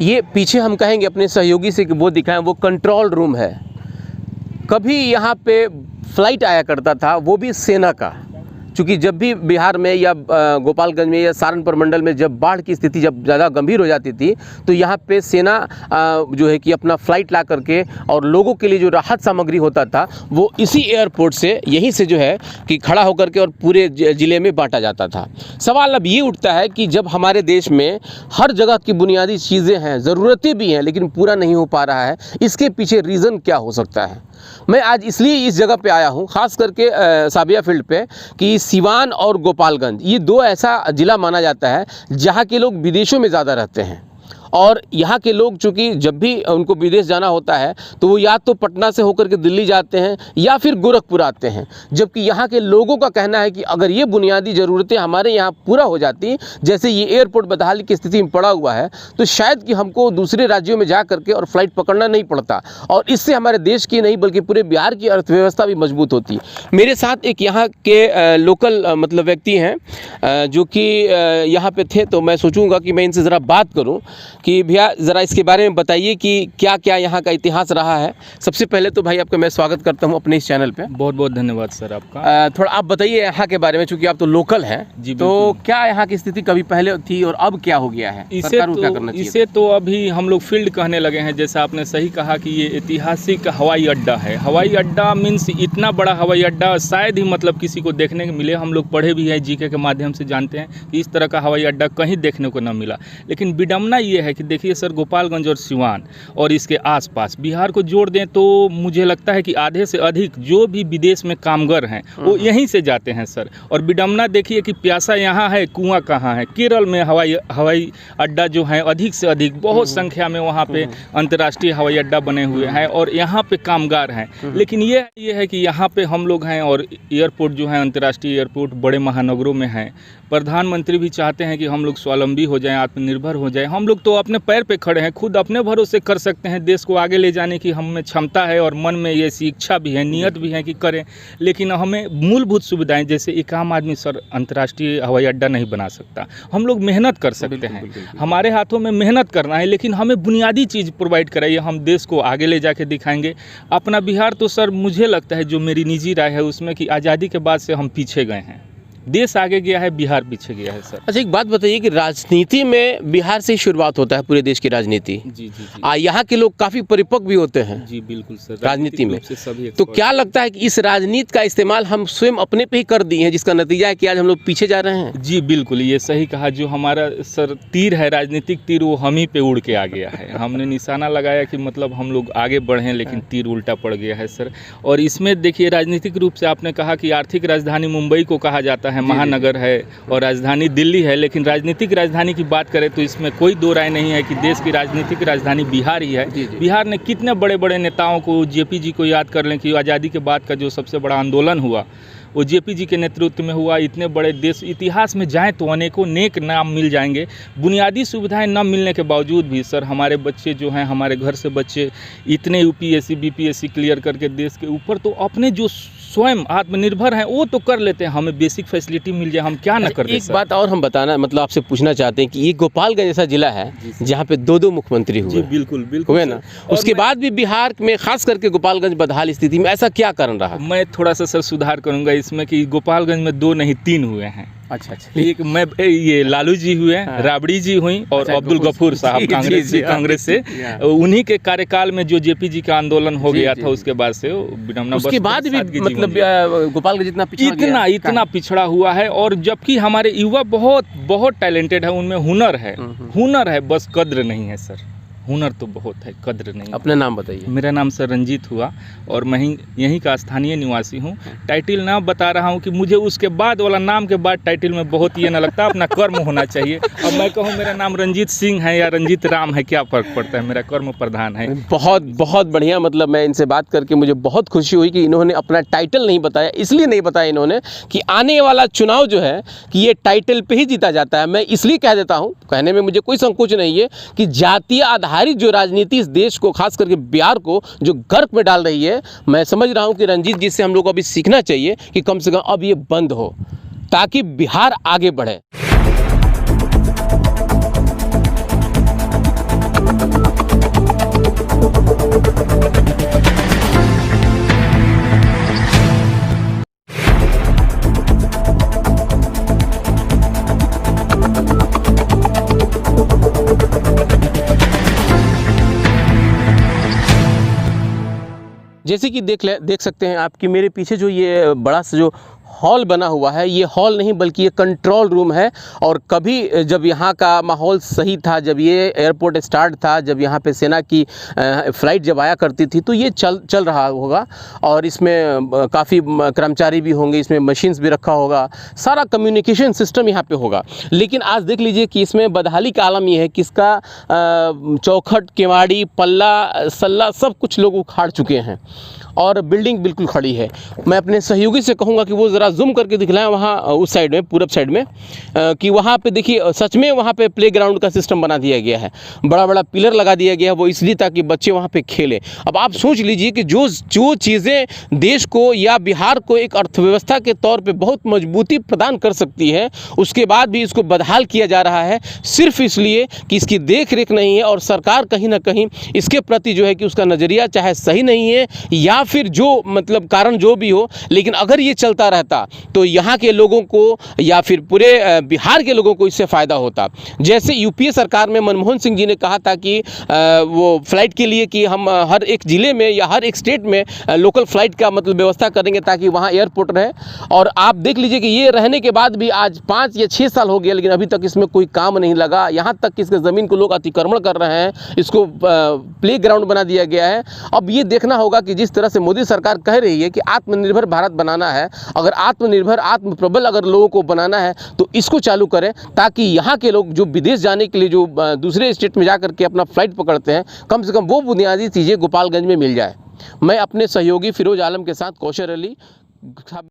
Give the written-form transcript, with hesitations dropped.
ये पीछे हम कहेंगे अपने सहयोगी से कि वो दिखाएं, वो कंट्रोल रूम है। कभी यहाँ पे फ़्लाइट आया करता था, वो भी सेना का, चूँकि जब भी बिहार में या गोपालगंज में या सहारनपुर मंडल में जब बाढ़ की स्थिति जब ज़्यादा गंभीर हो जाती थी तो यहाँ पे सेना जो है कि अपना फ़्लाइट ला करके और लोगों के लिए जो राहत सामग्री होता था वो इसी एयरपोर्ट से, यहीं से जो है कि खड़ा होकर के और पूरे ज़िले में बांटा जाता था। सवाल अब ये उठता है कि जब हमारे देश में हर जगह की बुनियादी चीज़ें हैं, ज़रूरतें भी हैं, लेकिन पूरा नहीं हो पा रहा है, इसके पीछे रीज़न क्या हो सकता है? मैं आज इसलिए इस जगह पे आया हूँ, ख़ास करके साबिया फील्ड पे, कि सिवान और गोपालगंज ये दो ऐसा ज़िला माना जाता है जहाँ के लोग विदेशों में ज़्यादा रहते हैं। और यहाँ के लोग चूँकि जब भी उनको विदेश जाना होता है तो वो या तो पटना से होकर के दिल्ली जाते हैं या फिर गोरखपुर आते हैं, जबकि यहाँ के लोगों का कहना है कि अगर ये बुनियादी ज़रूरतें हमारे यहाँ पूरा हो जाती, जैसे ये एयरपोर्ट बदहाली की स्थिति में पड़ा हुआ है, तो शायद कि हमको दूसरे राज्यों में जा करके और फ्लाइट पकड़ना नहीं पड़ता और इससे हमारे देश की नहीं बल्कि पूरे बिहार की अर्थव्यवस्था भी मजबूत होती। मेरे साथ एक यहाँ के लोकल मतलब व्यक्ति हैं जो कि यहाँ पे थे, तो मैं सोचूंगा कि मैं इनसे ज़रा बात करूँ कि भैया ज़रा इसके बारे में बताइए कि क्या क्या यहाँ का इतिहास रहा है। सबसे पहले तो भाई आपका मैं स्वागत करता हूँ अपने इस चैनल पे। बहुत बहुत धन्यवाद सर आपका। थोड़ा आप बताइए यहाँ के बारे में, चूँकि आप तो लोकल हैं जी, तो क्या यहाँ की स्थिति कभी पहले थी और अब क्या हो गया है? इसे तो अभी हम लोग फील्ड कहने लगे हैं। जैसा आपने सही कहा कि ये ऐतिहासिक हवाई अड्डा है। हवाई अड्डा मीन्स इतना बड़ा हवाई अड्डा शायद ही मतलब किसी को देखने को मिले। हम लोग पढ़े भी हैं, जीके के माध्यम से जानते हैं कि इस तरह का हवाई अड्डा कहीं देखने को न मिला। लेकिन विडम्बना ये है कि देखिए सर, गोपालगंज और सिवान और इसके आसपास बिहार को जोड़ दें तो मुझे लगता है कि आधे से अधिक जो भी विदेश में कामगार हैं वो यहीं से जाते हैं सर। और विडम्बना देखिए कि प्यासा यहाँ है, कुआं कहाँ है। केरल में हवाई अड्डा जो है अधिक से अधिक बहुत संख्या में वहाँ पे अंतर्राष्ट्रीय हवाई अड्डा बने हुए हैं और यहाँ पे कामगार हैं। लेकिन ये है कि यहाँ पे हम लोग हैं और एयरपोर्ट जो है अंतर्राष्ट्रीय एयरपोर्ट बड़े महानगरों में हैं। प्रधानमंत्री भी चाहते हैं कि हम लोग स्वावलंबी हो जाएं, आत्मनिर्भर हो जाएं। हम लोग तो अपने पैर पे खड़े हैं, खुद अपने भरोसे कर सकते हैं। देश को आगे ले जाने की हम में क्षमता है और मन में ये इच्छा भी है, नियत भी है कि करें। लेकिन हमें मूलभूत सुविधाएं, जैसे एक आम आदमी सर अंतर्राष्ट्रीय हवाई अड्डा नहीं बना सकता। हम लोग मेहनत कर सकते हैं, हमारे हाथों में मेहनत करना है, लेकिन हमें बुनियादी चीज़ प्रोवाइड कराइए, हम देश को आगे ले जाके दिखाएंगे। अपना बिहार तो सर मुझे लगता है, जो मेरी निजी राय है उसमें, कि आज़ादी के बाद से हम पीछे गए हैं। देश आगे गया है, बिहार पीछे गया है सर। अच्छा, एक बात बताइए कि राजनीति में बिहार से ही शुरुआत होता है, पूरे देश की राजनीति। जी। यहाँ के लोग काफ़ी परिपक्व भी होते हैं। जी बिल्कुल सर, राजनीति में सभी। तो क्या लगता है कि इस राजनीति का इस्तेमाल हम स्वयं अपने पे ही कर दिए हैं, जिसका नतीजा है कि आज हम लोग पीछे जा रहे हैं? जी बिल्कुल, ये सही कहा। जो हमारा सर तीर है, राजनीतिक तीर, वो हम ही पे उड़ के आ गया है। हमने निशाना लगाया कि मतलब हम लोग आगे बढ़ें, लेकिन तीर उल्टा पड़ गया है सर। और इसमें देखिए, राजनीतिक रूप से आपने कहा कि आर्थिक राजधानी मुंबई को कहा जाता है, महानगर है, और राजधानी दिल्ली है। लेकिन राजनीतिक राजधानी की बात करें तो इसमें कोई दो राय नहीं है कि देश की राजनीतिक राजधानी बिहार ही है। बिहार ने कितने बड़े बड़े नेताओं को, जेपी जी को याद कर लें कि आज़ादी के बाद का जो सबसे बड़ा आंदोलन हुआ वो जेपी जी के नेतृत्व में हुआ। इतने बड़े देश इतिहास में जाएं तो अनेकों नेक नाम मिल जाएंगे। बुनियादी सुविधाएं न मिलने के बावजूद भी सर, हमारे बच्चे जो हैं, हमारे घर से बच्चे इतने यूपीएससी बीपीएससी क्लियर करके देश के ऊपर तो अपने जो स्वयं आत्मनिर्भर हैं वो तो कर लेते हैं। हमें बेसिक फैसिलिटी मिल जाए, हम क्या न कर दें। एक बात और हम बताना मतलब आपसे पूछना चाहते हैं कि ये गोपालगंज ऐसा जिला है जहाँ पे दो मुख्यमंत्री हुए। जी बिल्कुल हुए ना, उसके बाद भी बिहार में खास करके गोपालगंज बदहाल स्थिति में ऐसा क्या कारण रहा? मैं थोड़ा सा सर सुधार करूंगा इसमें कि गोपालगंज में 2 नहीं 3 हुए हैं। अच्छा। एक मैं ये लालू जी हुए, राबड़ी जी हुई और अब्दुल गफूर साहब कांग्रेस से उन्हीं के कार्यकाल में जो जेपी जी का आंदोलन हो गया था, उसके बाद से विडम्बना उसके बाद भी मतलब गोपालगंज इतना पिछड़ा हुआ है। और जबकि हमारे युवा बहुत टैलेंटेड है, उनमें हुनर है, बस कद्र नहीं है सर। हुनर तो बहुत है, कद्र नहीं। अपना नाम बताइए। मेरा नाम सर रंजीत हुआ और मैं यहीं का स्थानीय निवासी हूँ। टाइटल ना बता रहा हूँ कि मुझे उसके बाद वाला नाम के बाद टाइटल में बहुत ये ना लगता, अपना कर्म होना चाहिए। अब मैं कहूँ मेरा नाम रंजीत सिंह है या रंजीत राम है, क्या फ़र्क पड़ता है, मेरा कर्म प्रधान है। बहुत बढ़िया। मतलब मैं इनसे बात करके मुझे बहुत खुशी हुई कि इन्होंने अपना टाइटल नहीं बताया। इसलिए नहीं बताया इन्होंने कि आने वाला चुनाव जो है कि ये टाइटल पे ही जीता जाता है। मैं इसलिए कह देता हूँ, कहने में मुझे कोई संकोच नहीं है कि जातीय आधारित जो राजनीति इस देश को, खास करके बिहार को जो गर्क में डाल रही है, मैं समझ रहा हूं कि रंजीत जी से हम लोग को अभी सीखना चाहिए कि कम से कम अब ये बंद हो ताकि बिहार आगे बढ़े। जैसे कि देख सकते हैं आपकी मेरे पीछे जो ये बड़ा सा जो हॉल बना हुआ है, ये हॉल नहीं बल्कि ये कंट्रोल रूम है। और कभी जब यहाँ का माहौल सही था, जब ये एयरपोर्ट स्टार्ट था, जब यहाँ पे सेना की फ़्लाइट जब आया करती थी, तो ये चल रहा होगा और इसमें काफ़ी कर्मचारी भी होंगे, इसमें मशीन्स भी रखा होगा, सारा कम्युनिकेशन सिस्टम यहाँ पे होगा। लेकिन आज देख लीजिए कि इसमें बदहाली का आलम ये है कि इसका चौखट, केवाड़ी, पल्ला, सल्ला सब कुछ लोग उखाड़ चुके हैं और बिल्डिंग बिल्कुल खड़ी है। मैं अपने सहयोगी से कहूँगा कि वो ज़रा जूम करके दिखलाएं वहाँ उस साइड में, पूरब साइड में, कि वहाँ पे देखिए सच में वहाँ पे प्लेग्राउंड का सिस्टम बना दिया गया है, बड़ा बड़ा पिलर लगा दिया गया है, वो इसलिए ताकि बच्चे वहाँ पे खेलें। अब आप सोच लीजिए कि जो चीज़ें देश को या बिहार को एक अर्थव्यवस्था के तौर पर बहुत मजबूती प्रदान कर सकती है, उसके बाद भी इसको बदहाल किया जा रहा है सिर्फ इसलिए कि इसकी देख रेख नहीं है और सरकार कहीं ना कहीं इसके प्रति जो है कि उसका नज़रिया चाहे सही नहीं है या फिर जो मतलब कारण जो भी हो। लेकिन अगर ये चलता रहता तो यहाँ के लोगों को या फिर पूरे बिहार के लोगों को इससे फ़ायदा होता। जैसे यूपीए सरकार में मनमोहन सिंह जी ने कहा था कि वो फ्लाइट के लिए कि हम हर एक ज़िले में या हर एक स्टेट में लोकल फ़्लाइट का मतलब व्यवस्था करेंगे ताकि वहाँ एयरपोर्ट रहे। और आप देख लीजिए कि ये रहने के बाद भी आज 5 या 6 साल हो गया, लेकिन अभी तक इसमें कोई काम नहीं लगा। यहाँ तक कि इसके ज़मीन को लोग अतिक्रमण कर रहे हैं, इसको प्ले ग्राउंड बना दिया गया है। अब ये देखना होगा कि जिस तरह से मोदी सरकार कह रही है कि आत्मनिर्भर भारत बनाना है, अगर आत्मनिर्भर आत्मप्रबल अगर लोगों को बनाना है तो इसको चालू करें ताकि यहाँ के लोग जो विदेश जाने के लिए जो दूसरे स्टेट में जा करके अपना फ्लाइट पकड़ते हैं, कम से कम वो बुनियादी चीज़ें गोपालगंज में मिल जाए। मैं अपने सहयोगी फिरोज आलम के साथ कौशर अली।